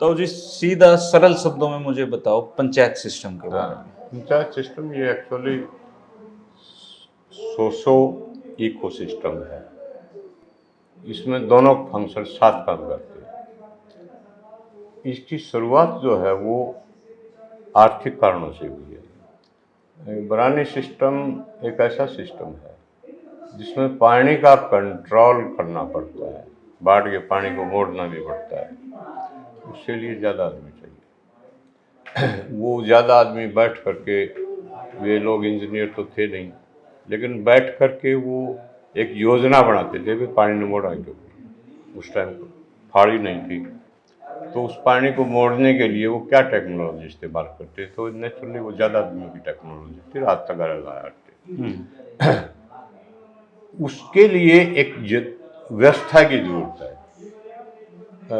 तो जी सीधा सरल शब्दों में मुझे बताओ पंचायत सिस्टम के बारे में। पंचायत सिस्टम ये एक्चुअली सोशो इकोसिस्टम है। इसमें दोनों फंक्शन साथ काम करते हैं। इसकी शुरुआत जो है वो आर्थिक कारणों से हुई है। बरानी सिस्टम एक ऐसा सिस्टम है जिसमें पानी का कंट्रोल करना पड़ता है, बाढ़ के पानी को मोड़ना भी पड़ता है। उसके लिए ज़्यादा आदमी चाहिए। वो ज़्यादा आदमी बैठ करके, वे लोग इंजीनियर तो थे नहीं, लेकिन बैठ करके वो एक योजना बनाते थे कि पानी न मोड़ा क्योंकि उस टाइम फाड़ी नहीं थी, तो उस पानी को मोड़ने के लिए वो क्या टेक्नोलॉजी इस्तेमाल करते, तो नेचुरली वो ज़्यादा आदमियों की टेक्नोलॉजी थी, रात तक लाया। उसके लिए एक व्यवस्था की जरूरत है,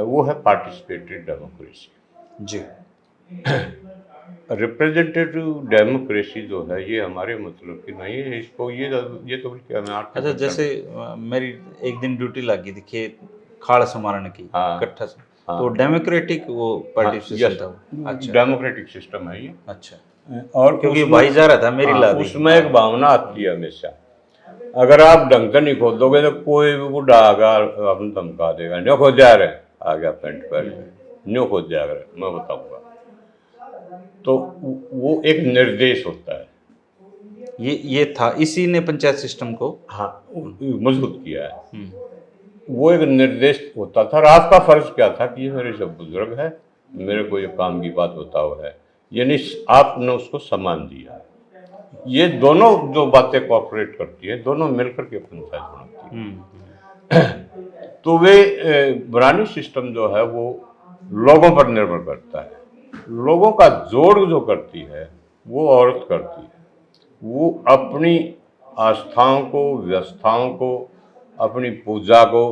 वो है पार्टिसिपेटरी डेमोक्रेसी। जी। रिप्रेजेंटेटिव डेमोक्रेसी जो है ये हमारे मतलब की नहीं है। इसको ये तो क्या मैं अच्छा, जैसे मेरी एक दिन ड्यूटी लगी थी खेत खाड़ संवारने की, इकट्ठा से, तो डेमोक्रेटिक वो पार्टिसिपेशन था वो। अच्छा, डेमोक्रेटिक सिस्टम है ये। अच्छा, और क्योंकि भाईचारा था मेरी लादी। उसमें एक भावना आती है हमेशा। अगर आप ढंग से नहीं खोदोगे तो कोई भी बुढ़ा आगा आपने धमका देगा, न्यो खोद जा रहे, आ गया पेंट पहन, न्यो खोद जा रहे, मैं बताऊंगा। तो वो एक निर्देश होता है। ये था, इसी ने पंचायत सिस्टम को मजबूत किया है। वो एक निर्देश होता था और आपका फर्ज क्या था कि ये मेरे सब बुजुर्ग है, मेरे को ये काम की बात बताओ है, यानी आपने उसको सम्मान दिया। ये दोनों जो बातें कोऑपरेट करती है, दोनों मिलकर के पंचायत बनाती है। तो वे बरानी सिस्टम जो है वो लोगों पर निर्भर करता है। लोगों का जोड़ जो करती है वो औरत करती है। वो अपनी आस्थाओं को, व्यवस्थाओं को, अपनी पूजा को,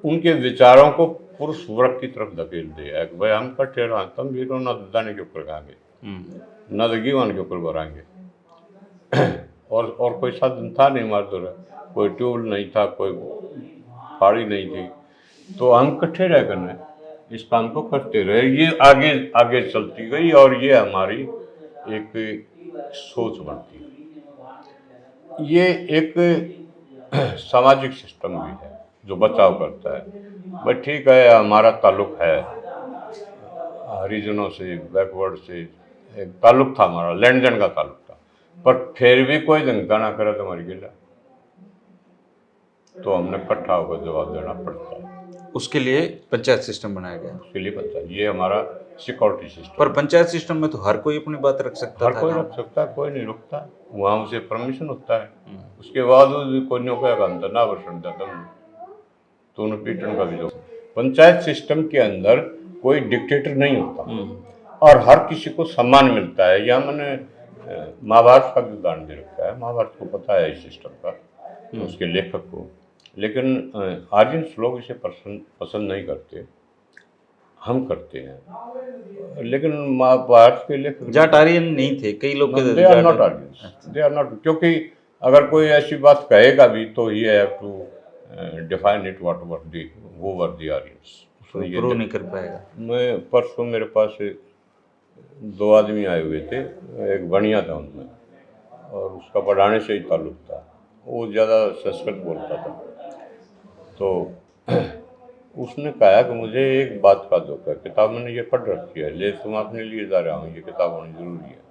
उनके विचारों को पुरुष वर्ग की तरफ धकेल दिया कि भाई हम कट्ठे रहा, तुम भी तो न दाने के ऊपर खाएंगे, न दगीवान के ऊपर भराएंगे। और कोई साधन था नहीं हमारे द्वारा, कोई ट्यूब नहीं था, कोई फाड़ी नहीं थी, तो हम इकट्ठे रह करने इस काम को करते रहे। ये आगे आगे चलती गई और ये हमारी एक सोच बनती है। ये एक सामाजिक सिस्टम भी है जो बचाव करता है। भाई ठीक है, हमारा ताल्लुक है हरिजनों से, बैकवर्ड से, एक ताल्लुक था हमारा, लेन देन का ताल्लुक था, पर फिर भी कोई धंधा ना करे तो मर गिला, तो हमने इकट्ठा होकर जवाब देना पड़ता है। उसके लिए पंचायत सिस्टम बनाया गया। उसके लिए पंचायत, ये हमारा सिक्योरिटी सिस्टम। पर पंचायत सिस्टम में तो हर कोई अपनी बात रख सकता था। हर कोई रख सकता है, कोई नहीं रुकता, वहाँ उसे परमिशन होता है। उसके बाद कोई नहीं कहेगा अंदर ना वर्षण देता, तो उन्हें पीटन का भी जो पंचायत सिस्टम के अंदर कोई डिक्टेटर नहीं होता और हर किसी को सम्मान मिलता है। या मैंने महाभारत का भी उदाहरण दे रखा है। महाभारत को पता है इस सिस्टम का, उसके लेखक को, लेकिन आर्यंस लोग इसे पसंद नहीं करते, हम करते हैं। लेकिन महाभारत के लेखक जाट आर्यन नहीं थे, कई लोग they are not Aryans, they are not, क्योंकि अगर कोई ऐसी बात कहेगा भी तो he have to define it what were they who were the Aryans, उसने ये प्रूव नहीं कर पाएगा। मैं परसों मेरे पास 2 आदमी आए हुए थे, एक बढ़िया था उनमें और उसका पढ़ाने से ही ताल्लुक था, वो ज़्यादा संस्कृत बोलता था, तो उसने कहा कि मुझे एक बात का दुख है, किताब मैंने ये पढ़ रखी है, ले तुम अपने लिए जा रहा हूँ, ये किताब होनी जरूरी है।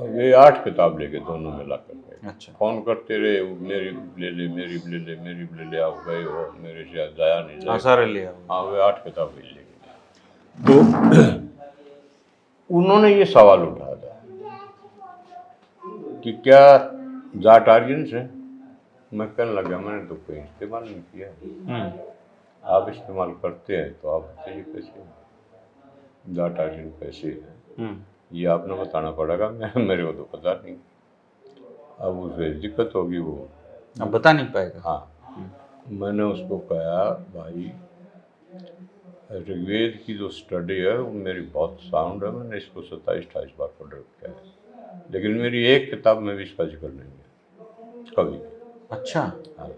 वे 8 किताब लेके दोनों मिला कर गए। अच्छा। फोन करते रहे, मेरी ले ले, मेरी ले ले, मेरी ले ले, आप गए हो, मेरे से जाया नहीं जाए, सारे ले आओ। हाँ, वे 8 किताब ले गए। तो उन्होंने ये सवाल उठाया था कि क्या जाट आर्यंस है? मैं कहने लगा मैंने तो कोई इस्तेमाल नहीं किया, आप इस्तेमाल करते हैं तो आप बताइए कैसे जाट आर्यन कैसे है, ये आपने बताना पड़ेगा, मेरे को तो पता नहीं। अब उसे दिक्कत होगी, वो अब बता नहीं पाएगा। हाँ, मैंने उसको कहा भाई ऋग्वेद की जो स्टडी है वो मेरी बहुत साउंड है, मैंने इसको 27-28 बार पढ़ रखा है, लेकिन मेरी एक किताब में भी इसका जिक्र नहीं है कभी। अच्छा। हाँ।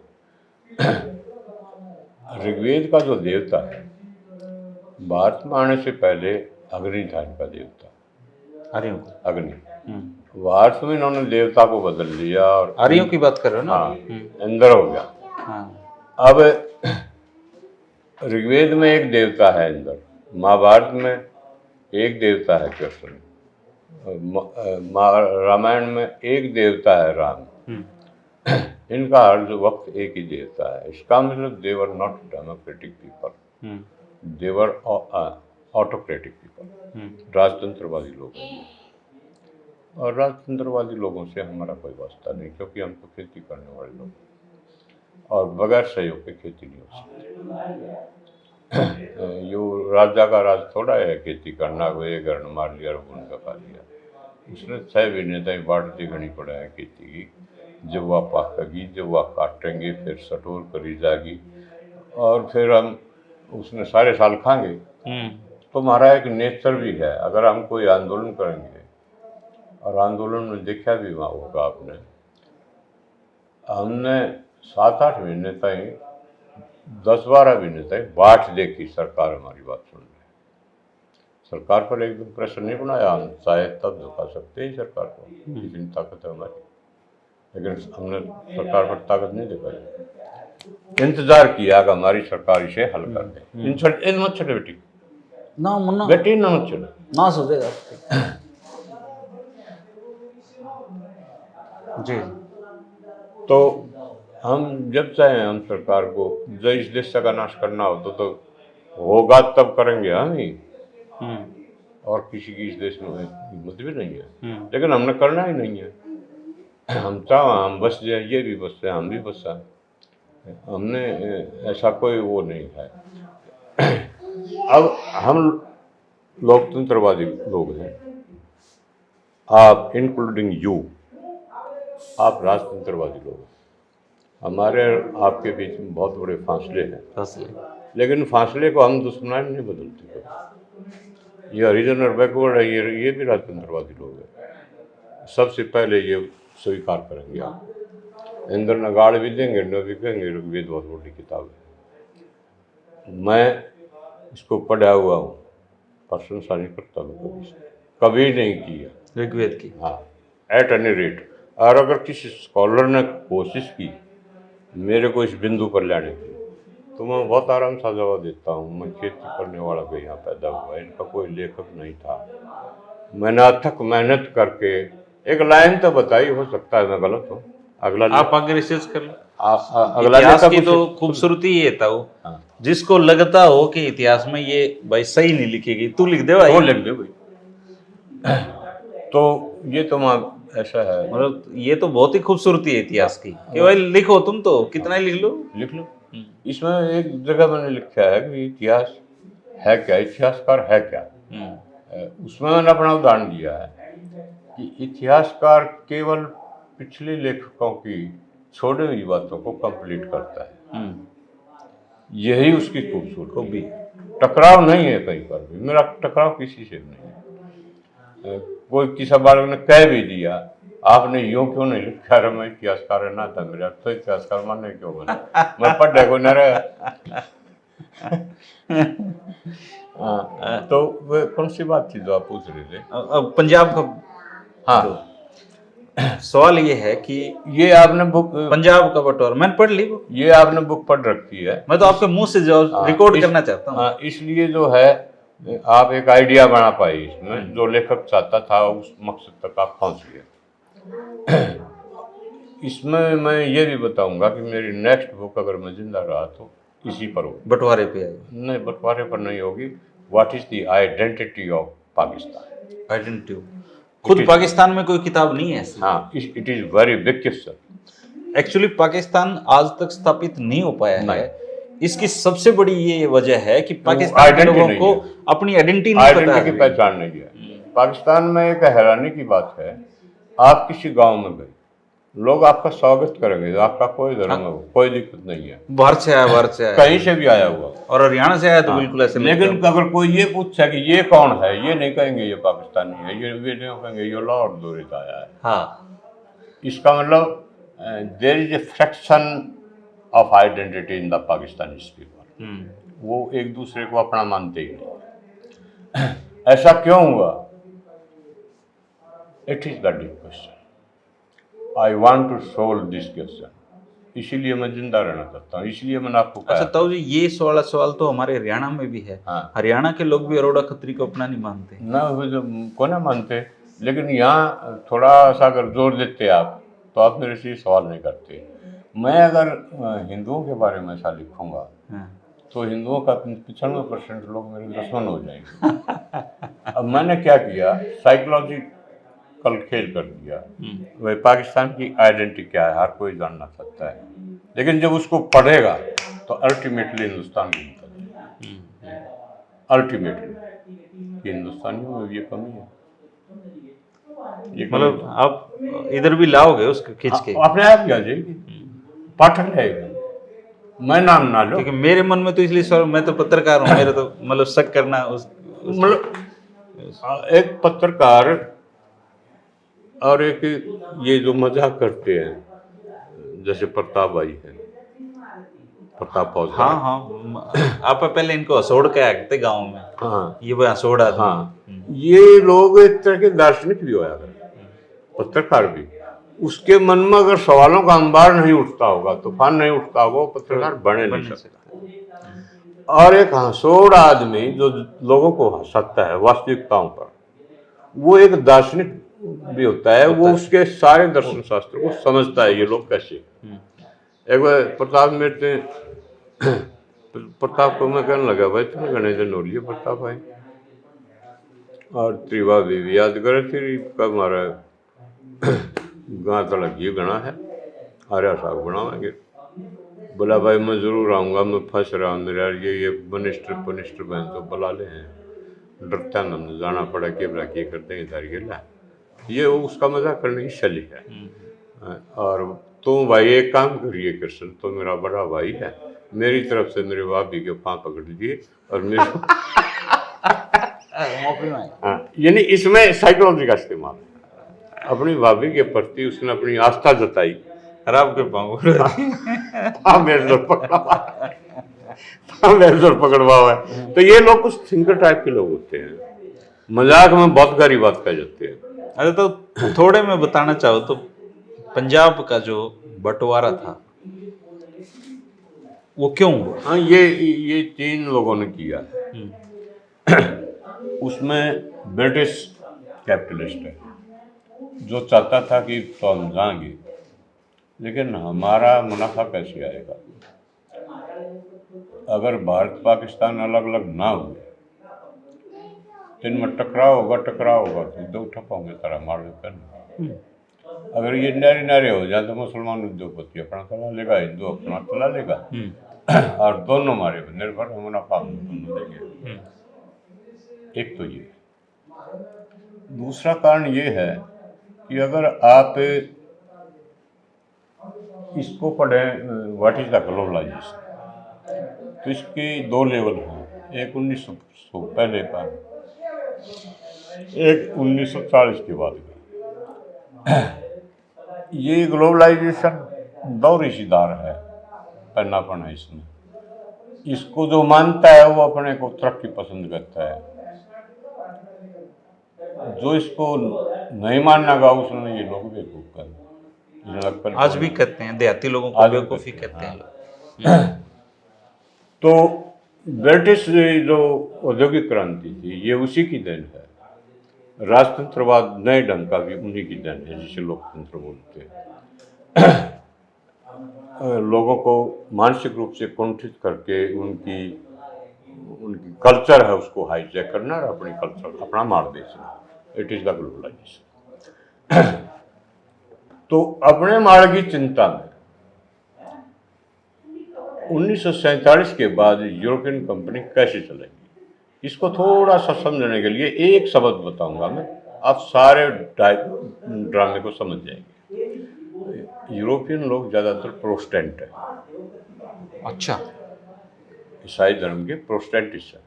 ऋग्वेद का जो देवता है भारत में आने से पहले अग्नि था इनका देवता, आर्यों को। अग्नि। भारत में इन्होंने देवता को बदल लिया और आर्यों की बात कर रहे हो ना? हाँ, इंद्र हो गया। हाँ। अब ऋग्वेद में एक देवता है इंद्र, महाभारत में एक देवता है कृष्ण, रामायण में एक देवता है राम। इनका हर वक्त एक ही देवता है। इसका मतलब they were not democratic people, they were autocratic people, राजतंत्रवादी लोग हैं। और राजतंत्रवादी लोगों से हमारा कोई वास्ता नहीं, क्योंकि हम तो खेती करने वाले लोग और बगैर सहयोग के खेती नहीं हो सकती। यो राजा का राज थोड़ा है खेती करना, वो एक गरण मार लिया और उनका खा लिया। उसने 6 महीने तक बाट देखनी पड़ा है खेती की। जब वह पकेगी, जब वह काटेंगे, फिर सटोर करी जाएगी और फिर हम उसने सारे साल खाएंगे। तो हमारा एक नेचर भी है। अगर हम कोई आंदोलन करेंगे, और आंदोलन में देखा भी वहाँ होगा आपने, हमने 7-8 महीने तक 10-12 महीने तक बाट देखी सरकार हमारी बात सुन रही। सरकार पर एकदम प्रेशर नहीं बनाया, हम चाहे तब झुका सकते हैं सरकार को, इतनी ताकत है हमारी, लेकिन हमने सरकार पर ताकत नहीं दिखाई। इंतजार किया कि हमारी सरकार इसे हल कर दे। इन मत चले बेटी, ना मुन्ना बेटी ना मत चले, ना सोचेगा जी। तो हम जब चाहे हम सरकार को जो इस देश का नाश करना हो तो होगा तब करेंगे हम ही, और किसी की इस देश में हिम्मत भी नहीं है। लेकिन हमने करना ही नहीं है। हम चाहे हम बस जाए, ये भी बस जाए, हम भी बस जाए, हमने ऐसा कोई वो नहीं है। अब हम लोकतंत्रवादी लोग हैं, आप इंक्लूडिंग यू, आप राजतंत्रवादी लोग हैं। हमारे आपके बीच में बहुत बड़े फासले हैं, लेकिन फासले को हम दुश्मनाई नहीं बदलते। ये हरिजन और बैकवर्ड है, ये भी राजतंत्रवादी लोग हैं। सबसे पहले ये स्वीकार करेंगे आप। इंद्र नगाड़ भी देंगे, न भी कहेंगे ऋग्वेद बहुत बड़ी किताब है। मैं इसको पढ़ा हुआ हूँ, प्रशंसा नहीं करता हूँ, कभी नहीं किया ऋग्वेद की। हाँ, एट एनी रेट। और अगर किसी स्कॉलर ने कोशिश की मेरे को इस बिंदु पर लाने की, तो मैं बहुत आराम से जवाब देता हूँ। मैं खेती करने वाला कोई यहाँ पैदा हुआ, इनका कोई लेखक नहीं था। मैंने अथक मेहनत करके एक लाइन तो बताई, हो सकता है मैं गलत हूँ, अगला आप आगे रिसर्च कर लो। अगला इतिहास की तो खूबसूरती ये था, वो जिसको लगता हो कि इतिहास में ये भाई सही नहीं लिखेगी, तू लिख दे भाई, वो लिख दे भाई। तो ये तो ऐसा है, मतलब ये तो बहुत ही खूबसूरती है इतिहास की कि भाई लिखो, तुम तो कितना ही लिख लो। इसमें एक जगह मैंने लिखा है कि इतिहास है क्या, इतिहासकार है क्या। उसमें मैंने अपना उदाहरण दिया है कि इतिहासकार केवल पिछले लेखकों की छोड़ी हुई बातों को कंप्लीट करता है। यही उसकी खूबसूरती। टकराव नहीं है कहीं पर भी, मेरा टकराव किसी से नहीं है। कोई किसी बालक ने कह भी दिया, आपने यूं क्यों नहीं लिखा, रहा मैं इतिहासकार ना था मेरा, तो इतिहासकार माने क्यों बना, मैं पढ़ को न रहा। तो वो कौन सी बात थी जो आप पूछ रहे थे? पंजाब का। हाँ, तो सवाल ये है कि ये आपने बुक पंजाब का बटवारा मैंने पढ़ ली, ये आपने बुक पढ़ रखी है। मैं तो आपके मुंह से जो रिकॉर्ड करना चाहता हूँ, इसलिए जो है आप एक आइडिया बना पाए इसमें, जो लेखक चाहता था उस मकसद तक आप पहुंच गए। इसमें मैं ये भी बताऊंगा कि मेरी नेक्स्ट बुक अगर मैं जिंदा रहा तो इसी पर होगी, बंटवारे पे है। नहीं, बंटवारे पर नहीं होगी। What is the identity of Pakistan. Identity खुद पाकिस्तान में कोई किताब नहीं है। हाँ, it is very big question. Actually Pakistan आज तक स्थापित नहीं हो पाया है। इसकी सबसे बड़ी ये वजह है कि पाकिस्तान के लोगों को अपनी आइडेंटिटी की पहचान नहीं है। पाकिस्तान में एक हैरानी की बात है, आप किसी गांव में गए, लोग आपका स्वागत करेंगे, आपका कोई धर्म हो, कोई दिक्कत नहीं है, बाहर से आया, कहीं से भी आया हुआ, और हरियाणा से आया तो बिल्कुल ऐसे। लेकिन अगर कोई ये पूछे कि ये कौन है, ये नहीं कहेंगे ये पाकिस्तानी है, ये नहीं कहेंगे ये लाहौर दौरे से आया है। हाँ, इसका मतलब there is a fraction of identity in the Pakistani people. वो एक दूसरे को अपना मानते ही नहीं। ऐसा क्यों हुआ? It is the deep question. I want to solve this question. इसीलिए मैं जिंदा रहना चाहता हूँ, इसलिए मैंने आपको कहा। अच्छा ताऊ जी, ये सवाल तो हमारे हरियाणा में भी है। हाँ। हरियाणा के लोग भी अरोड़ा खत्री को अपना नहीं मानते ना, वो जो को ना मानते, लेकिन यहाँ थोड़ा सा अगर जोर देते आप तो आप मेरे से सवाल नहीं करते। मैं अगर हिंदुओं के बारे में ऐसा लिखूंगा तो हिंदुओं का 95% लोग मेरे दुश्मन हो जाएंगे। अब मैंने क्या किया, साइकोलॉजिकल खेल कर दिया। वह पाकिस्तान की आइडेंटिटी क्या है हर कोई जानना चाहता है, लेकिन जब उसको पढ़ेगा तो अल्टीमेटली हिंदुस्तान की अल्टीमेटली कि हिंदुस्तानियों में ये कमी है। मतलब आप इधर भी लाओगे उसको खींच के? अपने आप ही आ जाएगी, पाठक रहेगा, मैं नाम ना लो। क्योंकि मेरे मन में तो इसलिए सर, मैं तो पत्रकार हूँ, मेरे तो मतलब शक करना मतलब एक पत्रकार और एक ये जो मजाक करते हैं, जैसे प्रताप भाई है, प्रताप फौजदार। हाँ हाँ, आप पहले इनको हसोड़ के आते गाँव में। हाँ, ये वो हसोड़ आदमी। हाँ, ये लोग एक तरह के दार्शनिक भी होया करते, पत्रकार भी। उसके मन में अगर सवालों का अंबार नहीं उठता होगा, तूफान नहीं उठता होगा, वो पत्रकार बने नहीं सकता। और एक हंसोड़ आदमी जो लोगों को हंसाता है वास्तविकताओं पर, वो एक दार्शनिक भी होता है। वो उसके सारे दर्शन शास्त्र को समझता है, ये लोग कैसे। एक बार प्रताप को मैं कहने लगा, भाई तुम्हें गणे दिन हो लिए प्रताप भाई, और त्रिवा भी याद करे तेरी कब मारा गाँ तो लगी गणा है, आर्या साग बनावेंगे। बोला भाई मैं जरूर आऊँगा, मैं फंस रहा हूँ, मेरा ये मिनिस्टर बहन तो बुला ले हैं, डरता न जाना पड़ा कि बोला ये कर देंगे तारी गिला। ये उसका मजाक करने की शैली है। और तुम भाई एक काम करिए कृष्ण, तो मेरा बड़ा भाई है, मेरी तरफ से मेरे भाभी के पाँव पकड़ लीजिए और मेरे यानी इसमें साइकोलॉजी का इस्तेमाल है। अपनी भाभी के प्रति उसने अपनी आस्था जताई और आपके पाँव मेरे जोर पकड़वा हुआ है। तो ये लोग कुछ थिंकर टाइप के लोग होते हैं, मजाक में बहुत गहरी बात कह जाते हैं। अरे तो थोड़े में बताना चाहो तो पंजाब का जो बंटवारा था वो क्यों हुआ? हाँ, ये 3 लोगों ने किया है। उसमें ब्रिटिश कैपिटलिस्ट है जो चाहता था कि तो हम जाएंगे, लेकिन हमारा मुनाफा कैसे आएगा अगर भारत पाकिस्तान अलग अलग ना हुए? तो इनमें टकराव होगा तो दो उठा पाओगे तारा मार देता नहीं। अगर ये नारे हो जाए तो मुसलमान उद्योगपति अपना चला लेगा, हिंदू अपना चला लेगा, और दोनों हमारे निर्भर मुनाफा दोनों देंगे। एक तो ये। दूसरा कारण ये है कि अगर आप इसको पढ़ें, व्हाट इज द ग्लोबलाइजेशन, तो इसके 2 लेवल हैं। एक 1900 पहले का, एक 1940 के बाद का। ये ग्लोबलाइजेशन 2 रिश्तेदार है, पन्नापन है इसमें। इसको जो मानता है वो अपने को तरक्की पसंद करता है, जो इसको नहीं मानना उसने ये लोग बेवकूफ कर। आज भी कहते हैं, देहाती लोगों को बेवकूफी कहते हैं। तो ब्रिटिश जो औद्योगिक क्रांति थी ये उसी की देन है। राजतंत्रवाद नए ढंग का भी उन्हीं की देन है, जिसे लोकतंत्र बोलते हैं। लोगों को मानसिक रूप से कुंठित करके उनकी कल्चर है उसको हाईजैक करना और अपनी कल्चर अपना मार देना। It is the globalisation. तो अपने मार की चिंता में 1947 के बाद यूरोपियन कंपनी कैसे चलेगी, इसको थोड़ा सा समझने के लिए एक शब्द बताऊंगा मैं, आप सारे ड्रामे को समझ जाएंगे। यूरोपियन लोग ज़्यादातर प्रोटेस्टेंट है। अच्छा। ईसाई धर्म के प्रोटेस्टेंटिस्ट है।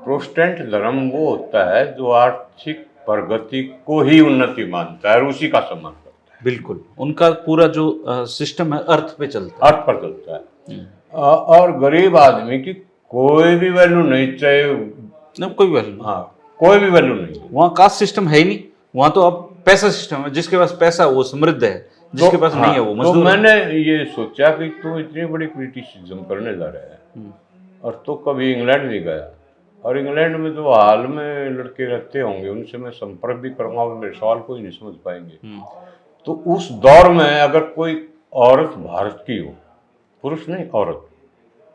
प्रोटेस्टेंट धर्म वो होता है जो आर्थिक प्रगति को ही उन्नति मानता है और उसी का सम्मान करता है। बिल्कुल, उनका पूरा जो सिस्टम है अर्थ पे चलता है। अर्थ पर चलता है। और गरीब आदमी की कोई भी वैल्यू नहीं, चाहे ना कोई वैल्यू नहीं। हाँ, कोई भी वैल्यू नहीं है। वहाँ कास्ट सिस्टम है ही नहीं, वहाँ तो अब पैसा सिस्टम है। जिसके पास पैसा वो समृद्ध है, जिसके पास नहीं है वो तो मजदूर है। मैंने ये सोचा कि तू इतनी बड़ी क्रिटिसिज्म करने जा रहा है और तो कभी इंग्लैंड भी गया, और इंग्लैंड में तो हाल में लड़के रहते होंगे, उनसे मैं संपर्क भी करूंगा, और मेरे सवाल को ही नहीं समझ पाएंगे। तो उस दौर में अगर कोई औरत भारत की हो, पुरुष नहीं औरत,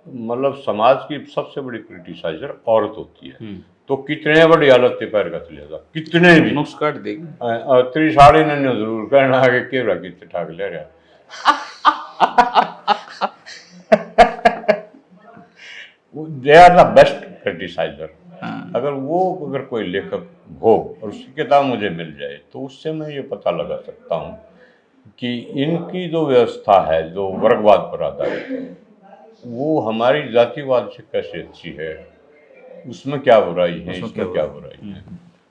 मतलब समाज की सबसे बड़ी क्रिटिसाइजर औरत होती है, तो कितने बड़ी हालत पे पैर का चले जा, कितने भी नुक्स काट देगी। और तेरी साड़ी ने जरूर कहना आगे के रहा कितने ठाक ले रहा they are the best criticiser. अगर कोई लेखक हो और उसकी किताब मुझे मिल जाए तो उससे मैं ये पता लगा सकता हूँ कि इनकी जो व्यवस्था है, जो वर्गवाद पर आधारित है, वो हमारी जातिवाद से कैसे अच्छी है, उसमें क्या बुराई है, इसमें क्या बुराई है।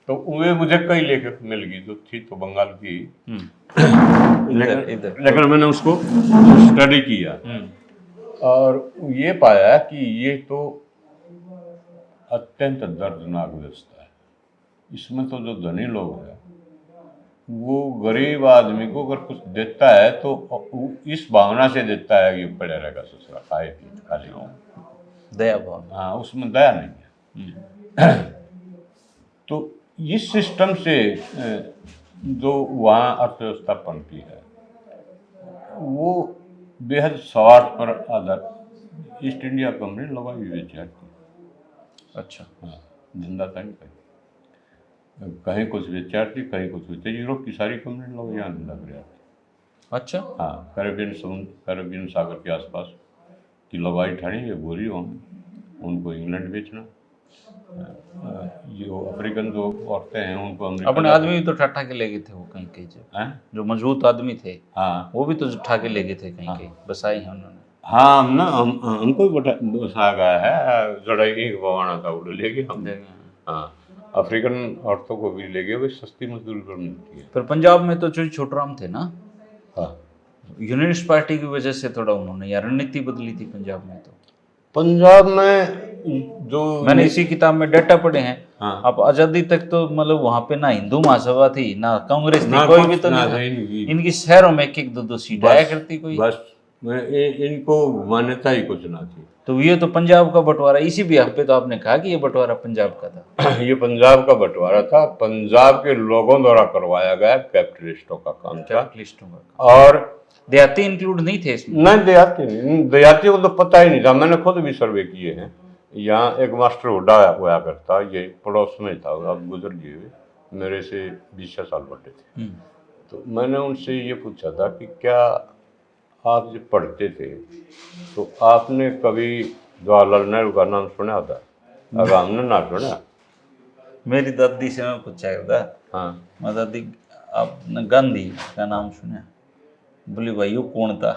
तो वे मुझे कई लेखक मिल गई, जो थी तो बंगाल की, लेकिन मैंने उसको स्टडी किया और ये पाया कि ये तो अत्यंत दर्दनाक व्यवस्था है। इसमें तो जो धनी लोग हैं वो गरीब आदमी को अगर कुछ देता है तो इस भावना से देता है कि पड़े रहेगा ससुरा खाए पी खा लेगा, दया भाव। हाँ, उसमें दया नहीं है। तो इस सिस्टम से जो वहाँ अर्थव्यवस्था बनती है वो बेहद स्वार्थ पर आधार। ईस्ट इंडिया कंपनी लगाई हुई बेची। अच्छा। हाँ, धंधा था कहीं कुछ बेचारती, कहीं कुछ बेचती। यूरोप की सारी कंपनी लोग यहाँ धंधा कर जाती। अच्छा। हाँ, कैरेबियन सागर के आसपास की लगाई ठाणी है गोरी वहाँ, उनको इंग्लैंड बेचना। जो अफ्रीकन जो औरतें हैं उनको अमेरिका। अपने आदमी भी तो ठा के ले गए थे वो कहीं कहीं जो मजबूत आदमी थे। हाँ, वो भी तो ठा के ले गए थे कहीं कहीं, बसाई है उन्होंने। हाँ, हमको भी बसा गया है, जड़ा ही बवाना था उड़ ले गए हम। हाँ, अफ्रीकन औरतों को भी ले गए, वे सस्ती मजदूरी पर मिलती है। फिर पंजाब में तो जो छोटराम थे ना, हाँ, यूनियनिस्ट पार्टी की वजह से थोड़ा उन्होंने या रणनीति बदली थी पंजाब में। तो पंजाब में जो मैंने इसी किताब में डाटा पढ़े हैं। हाँ, अब आजादी तक तो मतलब वहाँ पे ना हिंदू महासभा थी, ना कांग्रेस थी, कोई भी तो नहीं। इनकी शहरों में एक दो सीट आया करती कोई, बस इनको मान्यता ही कुछ ना थी। तो ये तो पंजाब का बंटवारा, इसी भी पे तो आपने कहा कि ये बंटवारा पंजाब का था। ये पंजाब का बंटवारा था, पंजाब के लोगों द्वारा करवाया गया, कैपिटलिस्टों का काम था। कैपिटलिस्टों का। और देहाती इंक्लूड नहीं थे इसमें? नहीं, देहाती को तो पता ही नहीं था। मैंने खुद भी सर्वे किए हैं। यहाँ एक मास्टर हुड्डा हुआ करता, ये पड़ोस में था, अब गुजर गए हुए, मेरे से 20 साल बड़े थे। तो मैंने उनसे ये पूछा था कि क्या आप जब पढ़ते थे तो आपने कभी जवाहरलाल नेहरू का नाम सुना था? अगर हमने ना सुना। मेरी दादी से मैं पूछा था। हाँ, मैं दादी आपने गांधी का नाम सुना? बोले भाई वो कौन था?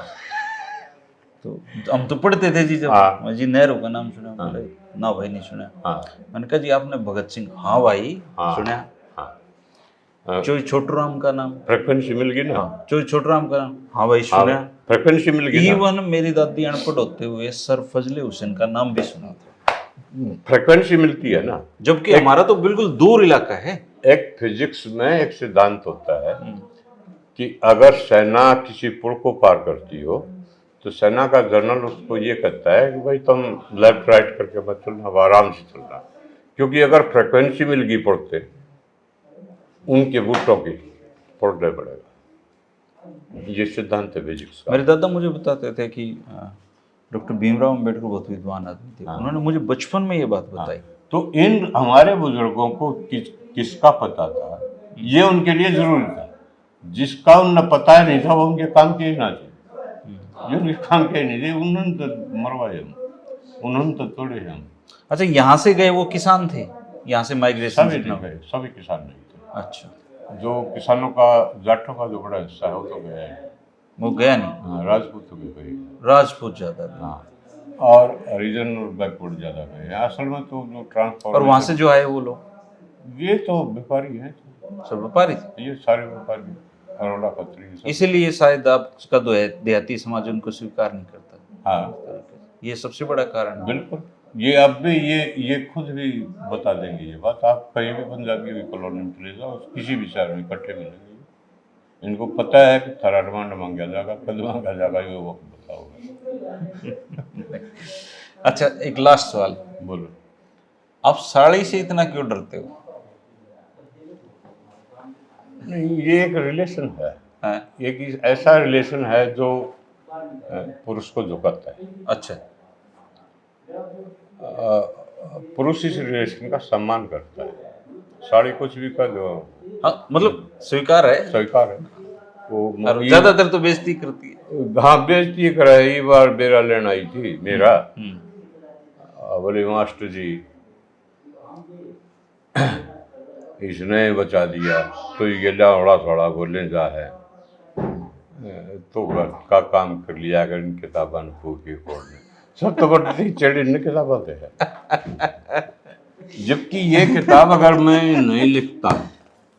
तो हम तो पढ़ते थे जी, जब जी नेहरू का नाम सुना। बोले ना भाई नहीं सुना। मैंने कहा जी आपने भगत सिंह? हाँ भाई सुना। चोई छोटूराम का नाम? फ्रिक्वेंसी मिल गई ना। चोई छोटूराम का नाम? हाँ भाई सुना। फ्रिक्वेंसी मिल गई। इवन मेरी दादी अनपढ़ होते हुए सर फजले हुसैन का नाम भी सुना था। फ्रिक्वेंसी मिलती है ना, जबकि हमारा तो बिल्कुल दूर इलाका है। एक फिजिक्स में एक सिद्धांत होता है कि अगर सेना किसी पुल को पार करती हो तो सेना का जनरल उसको ये कहता है कि भाई तुम लेफ्ट राइट करके मत चलना, अब आराम से चलना, क्योंकि अगर फ्रिक्वेंसी मिल गई पड़ते उनके बूटों की पड़ने पड़ेगा। ये सिद्धांत है फिजिक्स का। मेरे दादा मुझे बताते थे कि डॉक्टर भीमराव अम्बेडकर बहुत विद्वान आदमी थे। उन्होंने मुझे बचपन में ये बात बताई। तो इन हमारे बुजुर्गों को किसका पता था, ये उनके लिए जरूरी था। जिसका उन्हें पता नहीं था वो उनके काम के ही ना थे, जो उनके काम के नहीं थे उन्होंने तो मरवाए हम, उन्होंने तो तोड़े हम। अच्छा, यहाँ से गए वो किसान थे? यहाँ से माइग्रेशन? सभी किसान नहीं थे। अच्छा, जो किसानों का, जाटों का जो बड़ा हिस्सा है वो तो गया है। वो गया नहीं? हाँ, राजपूत तो गए, राजपूत ज्यादा। हाँ, और हरिजन और बैकवर्ड ज्यादा गए। असल में तो जो ट्रांसपोर्ट, और वहाँ से जो आए वो लोग, ये तो व्यापारी हैं, सब व्यापारी थे। ये सारे व्यापारी, अरोड़ा खत्री। इसीलिए शायद आपका देहाती समाज उनको स्वीकार नहीं करता। हाँ, ये सबसे बड़ा कारण। बिल्कुल। ये अब भी ये खुद भी बता देंगे ये बात। आप कहीं भी पंजाबी की कॉलोनी में चले जाओ, किसी भी शहर में इकट्ठे मिलेंगे। इनको पता है कि थारा डिमांड मांगा जाएगा, कद मांगा जाएगा, ये वक्त बताओगे। अच्छा, एक लास्ट सवाल, बोलो। आप साड़ी से इतना क्यों डरते हो? नहीं, ये एक रिलेशन है, हाँ? एक ऐसा रिलेशन है जो पुरुष को झुकाता है। अच्छा, पुरुष इस रिलेशन का सम्मान करता है। साड़ी कुछ भी कर दो, हाँ, मतलब स्वीकार है, स्वीकार है वो। और ज्यादातर तो बेइज्जती करती है। हाँ, बेइज्जती करे। ये बार बेरा लेने आई थी मेरा, बोले मास्टर जी इसने बचा दिया, तो ये थोड़ा थोड़ा बोले जा है, तो घर का काम कर लिया अगर इन किताबों की खोलने। सब तो बड़ी चढ़ी इन किताबों से है। जबकि ये किताब अगर मैं नहीं लिखता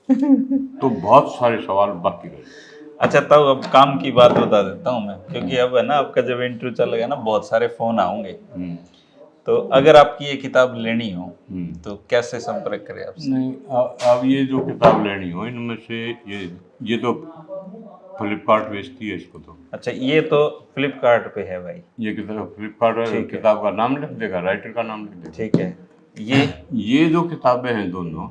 तो बहुत सारे सवाल बाकी रहे। अच्छा, तब अब काम की बात बता देता हूँ मैं, क्योंकि अब है ना आपका जब इंटरव्यू चलेगा ना, बहुत सारे फोन आएंगे। तो अगर आपकी ये किताब लेनी हो तो कैसे संपर्क करें आपसे? नहीं, अब ये जो किताब लेनी हो इनमें से ये तो फ्लिपकार्ट बेचती है इसको तो। अच्छा, ये तो फ्लिपकार्ट पे है भाई। ये किताब फ्लिपकार्ट है, किताब का नाम लिख देगा, राइटर का नाम लिख देगा। ठीक है। ये जो किताबें हैं दोनों,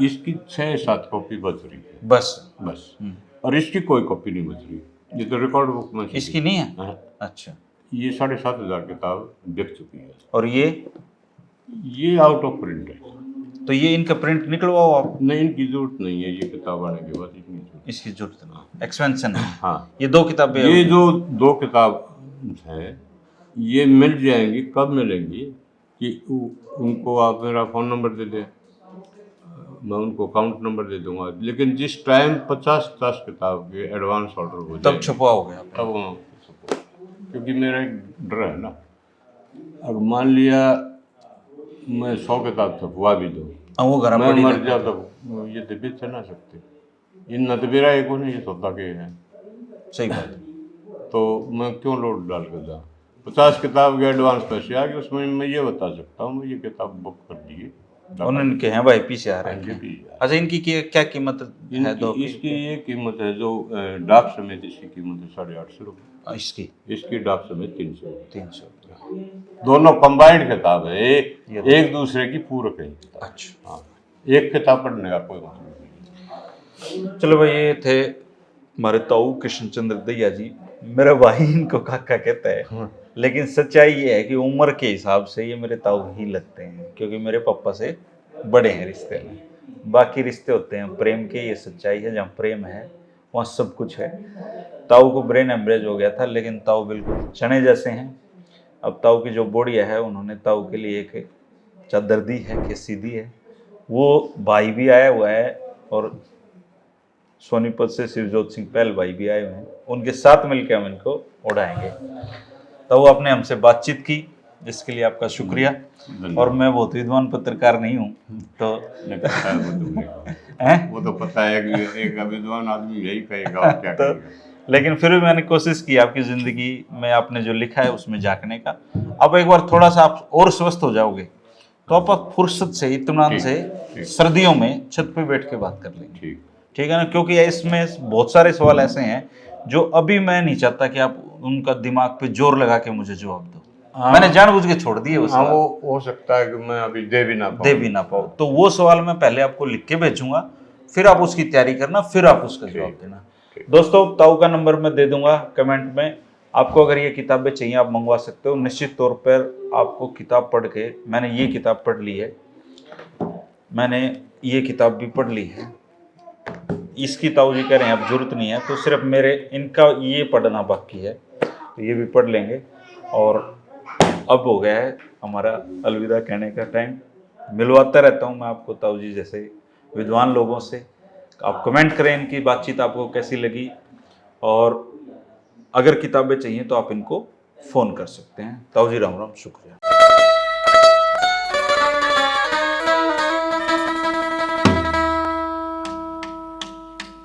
इसकी 6-7 कॉपी बच रही है बस। और इसकी कोई कॉपी नहीं बच रही। ये तो रिकॉर्ड बुक में इसकी नहीं है। अच्छा, ये 7,500 किताब बिक चुकी है। और ये आउट ऑफ प्रिंट है। तो ये इनका प्रिंट निकलवाओ आप। नहीं, इनकी जरूरत नहीं है, ये किताब आने के बाद इसकी जरूरत नहीं, एक्सपेंशन है। हाँ, ये 2 किताबें, ये जो 2 किताब है ये मिल जाएंगी। कब मिलेंगी कि उनको आप मेरा फ़ोन नंबर दे दें, मैं उनको अकाउंट नंबर दे दूंगा। लेकिन जिस टाइम 50-50 किताब के एडवांस ऑर्डर हो जाए तब छुपाओगे आप? तब वहाँ, क्योंकि मेरा एक डर है ना, अब मान लिया मैं 100 किताब छपवा भी दूँ, वो घर मैं मर जा तो ये तो बेच ना सकते। इन न तो मेरा एक नहीं, ये सौदा के हैं। सही बात। तो मैं क्यों लोड डाल कर जाऊँ? 50 किताब के एडवांस पैसे आ गए, उसमें मैं ये बता सकता हूँ, मैं ये किताब बुक कर दी। उनके हैं भाई पीछे आ रहे हैं। अच्छा, इनकी क्या कीमत है? इसकी ये कीमत है जो डाक समेत, इसकी कीमत है 850 रुपये। इसकी डाक समेत 300। दोनों कंबाइंड किताब है, एक दूसरे की पूरक है। अच्छा, हाँ, एक किताब पढ़ने का कोई मतलब नहीं। चलो भाई, ये थे हमारे ताऊ कृष्ण चंद्र दैया जी। मेरा भाई इनको काका कहता है, लेकिन सच्चाई ये है कि उम्र के हिसाब से ये मेरे ताऊ ही लगते हैं, क्योंकि मेरे पापा से बड़े हैं रिश्ते में। बाकी रिश्ते होते हैं प्रेम के, ये सच्चाई है। जहाँ प्रेम है वहाँ सब कुछ है। ताऊ को ब्रेन एमरेज हो गया था, लेकिन ताऊ बिल्कुल चने जैसे हैं। अब ताऊ की जो बोड़िया है, उन्होंने ताऊ के लिए एक चादर दी है, केसी दी है। वो भाई भी आया हुआ है, और सोनीपत से शिवजोत सिंह पहल भाई भी आए हुए हैं। उनके साथ मिलकर हम इनको उड़ाएंगे। तो वो आपने हमसे बातचीत की, जिसके लिए आपका शुक्रिया। और मैं बहुत विद्वान पत्रकार नहीं हूँ, तो वो तो पता है कि एक विद्वान आदमी यही कहेगा और क्या कहेगा। लेकिन फिर भी मैंने कोशिश की आपकी ज़िंदगी में आपने जो लिखा है उसमें झांकने का। अब एक बार थोड़ा सा आप और स्वस्थ हो जाओगे तो आप फुर्सत से, इत्मीनान से सर्दियों में छत पे बैठ के बात कर लेंगे। ठीक है ना? क्योंकि इसमें बहुत सारे सवाल ऐसे हैं जो अभी मैं नहीं चाहता कि आप उनका दिमाग पे जोर लगा के मुझे जवाब दो। मैंने जानबूझ के छोड़ दिए वो सवाल। वो हो सकता है कि मैं अभी दे भी ना पाऊँ। तो वो सवाल मैं पहले आपको लिख के भेजूंगा, फिर आप उसकी तैयारी करना, फिर आप उसका जवाब देना। दोस्तों, ताऊ का नंबर मैं दे दूंगा कमेंट में। आपको अगर ये किताबें चाहिए आप मंगवा सकते हो। निश्चित तौर पर आपको किताब पढ़ के, मैंने ये किताब पढ़ ली है, मैंने ये किताब भी पढ़ ली है। इसकी ताऊ जी कह रहे हैं अब जरूरत नहीं है, तो सिर्फ मेरे इनका ये पढ़ना बाकी है, तो ये भी पढ़ लेंगे। और अब हो गया है हमारा अलविदा कहने का टाइम। मिलवाता रहता हूँ मैं आपको ताऊ जी जैसे विद्वान लोगों से। आप कमेंट करें इनकी बातचीत आपको कैसी लगी, और अगर किताबें चाहिए तो आप इनको फ़ोन कर सकते हैं। ताऊ जी राम राम, शुक्रिया।